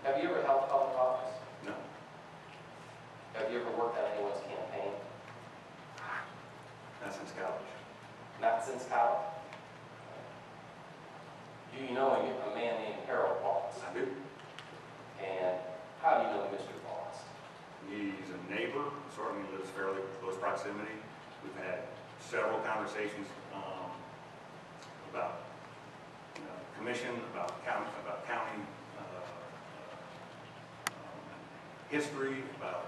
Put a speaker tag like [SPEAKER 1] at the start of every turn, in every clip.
[SPEAKER 1] Have you ever held public office?
[SPEAKER 2] No.
[SPEAKER 1] Have you ever worked on anyone's campaign?
[SPEAKER 2] Not since college.
[SPEAKER 1] Not since college? Do you know a man named Harold Voss?
[SPEAKER 2] I do.
[SPEAKER 1] And how do you know Mr. Voss?
[SPEAKER 2] He's a neighbor, certainly lives fairly close proximity. We've had several conversations about commission, about county history, about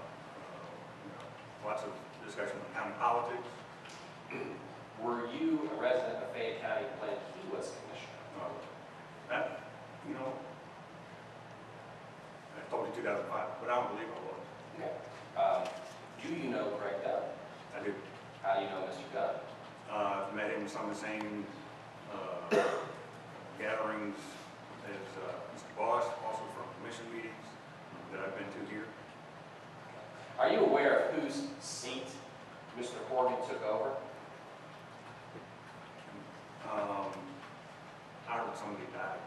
[SPEAKER 2] lots of discussion on county politics.
[SPEAKER 1] Were you a resident of Fayette County when he was commissioner?
[SPEAKER 2] That, I told you 2005, but I don't believe I was.
[SPEAKER 1] Okay. Do you know Greg Dunn?
[SPEAKER 2] I do.
[SPEAKER 1] How do you know Mr. Dunn?
[SPEAKER 2] I've met him in some of the same gatherings as Mr. Voss, also from commission meetings that I've been to here.
[SPEAKER 1] Are you aware of whose seat Mr. Horgan took over?
[SPEAKER 2] I heard somebody died.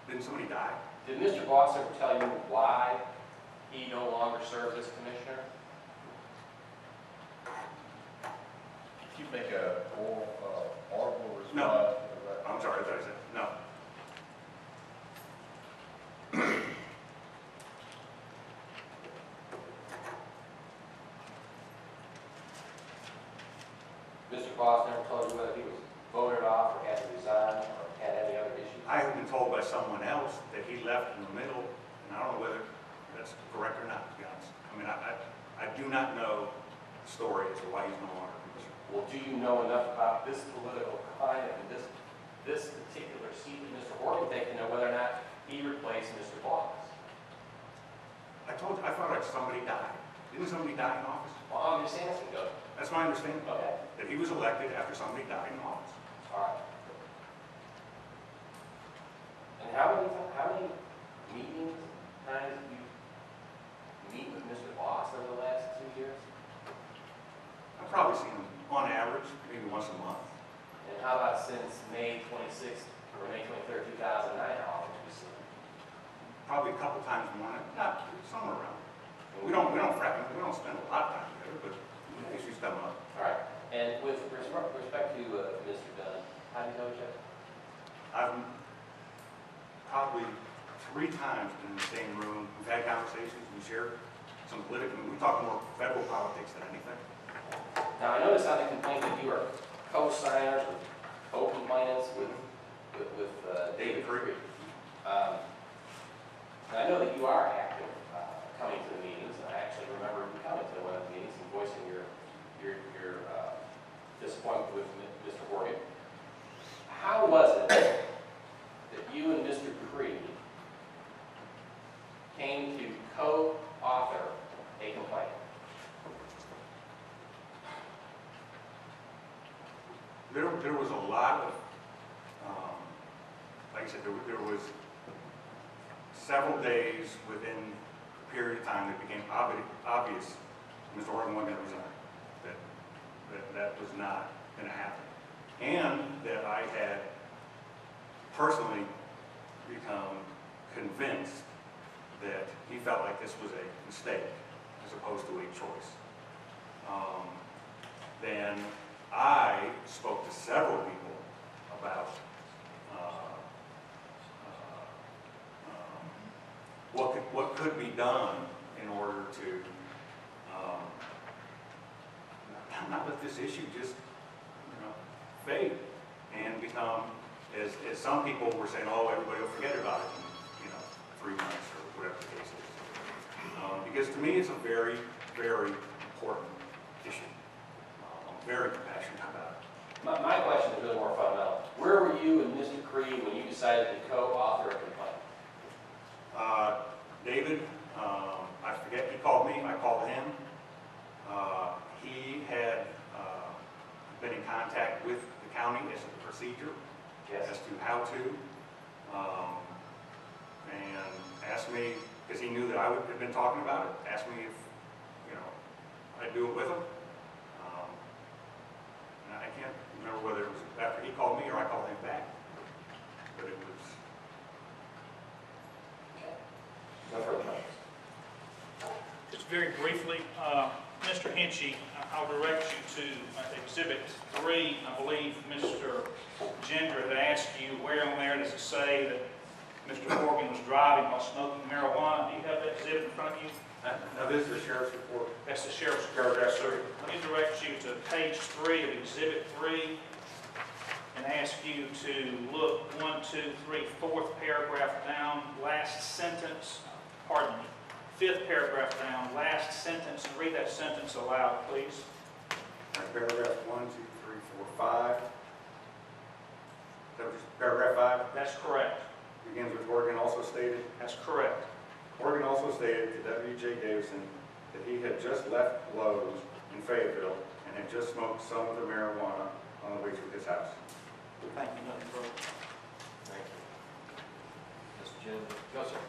[SPEAKER 2] Didn't somebody die?
[SPEAKER 1] Did Mr. Voss ever tell you why he no longer serves as commissioner?
[SPEAKER 3] If you make a audible response.
[SPEAKER 2] No. I'm sorry, I thought I said no.
[SPEAKER 1] Mr. Voss never told you whether he was voted off or had to resign or had any other issues?
[SPEAKER 2] I have been told by someone else that he left in the middle, and I don't know whether that's correct or not, to be honest. I mean, I do not know the story as to why he's no longer commissioner.
[SPEAKER 1] Well, do you know enough about this political climate and this particular seat that Mr. Horgan takes to know whether or not he replaced Mr. Voss?
[SPEAKER 2] I thought somebody died. Didn't somebody die in office?
[SPEAKER 1] Well, I'm just asking, though.
[SPEAKER 2] That's my understanding.
[SPEAKER 1] Okay.
[SPEAKER 2] That he was elected after somebody died in office.
[SPEAKER 1] All right. And how many meetings times did you meet with Mr. Voss over the last 2 years?
[SPEAKER 2] I've probably seen him on average, maybe once a month.
[SPEAKER 1] And how about since May 26th or May 23rd, 2009? How often have you seen him?
[SPEAKER 2] Probably a couple times more, not somewhere around. We don't spend a lot of time together, but issues come up.
[SPEAKER 1] All right. And with respect to Mr. Dunn, how do you know each other?
[SPEAKER 2] I've probably 3 times been in the same room. We've had conversations, we shared some political, we talk more federal politics than anything.
[SPEAKER 1] Now, I noticed on the complaint that you are co-signers or co-complainants with David Creed. And I know that you are active coming to the meetings. I actually remember you coming to one of the meetings and voicing your disappointment with Mr. Horgan. How was it that you and Mr. Creed came to co-author a complaint?
[SPEAKER 2] There was a lot of, like I said, there was several days within a period of time that became obvious Mr. Horgan wasn't going to resign, that was not going to happen. And that I had personally become convinced that he felt like this was a mistake as opposed to a choice. Then I spoke to several people about what could be done in order to not let this issue just fade and become, as some people were saying, oh, everybody will forget about it in 3 months or whatever the case is. Because to me, it's a very, very important issue. I'm very passionate about it.
[SPEAKER 1] My question is really more fundamental. Where were you and Mr. Creed when you decided to co-author a complaint?
[SPEAKER 2] David, I forget, he called me, I called him. He had been in contact with the county as a procedure,
[SPEAKER 1] Yes.
[SPEAKER 2] as to how to, and asked me, because he knew that I had been talking about it, asked me if, I'd do it with him. And I can't remember whether it was after he called me or I called him back, but it was
[SPEAKER 4] Just very briefly, Mr. Hinchey, I'll direct you to Exhibit 3. I believe Mr. Gender had asked you, where on there does it say that Mr. Morgan was driving while smoking marijuana? Do you have that exhibit in front of you?
[SPEAKER 2] Now, this is the sheriff's report.
[SPEAKER 4] That's the sheriff's paragraph, sir. Let me direct you to page 3 of Exhibit 3 and ask you to look 1, 2, 3, 4th paragraph down, last sentence, pardon me, 5th paragraph down, last sentence, and read that sentence aloud, please.
[SPEAKER 2] All right, paragraph 1, 2, 3, 4, 5. That was paragraph 5.
[SPEAKER 4] That's correct.
[SPEAKER 2] Begins with Oregon also stated.
[SPEAKER 4] That's correct.
[SPEAKER 2] Oregon also stated to W.J. Davison that he had just left Lowe's in Fayetteville and had just smoked some of the marijuana on the way to his house.
[SPEAKER 4] Thank you, nothing further.
[SPEAKER 1] Thank you. Mr. Jen? No, sir.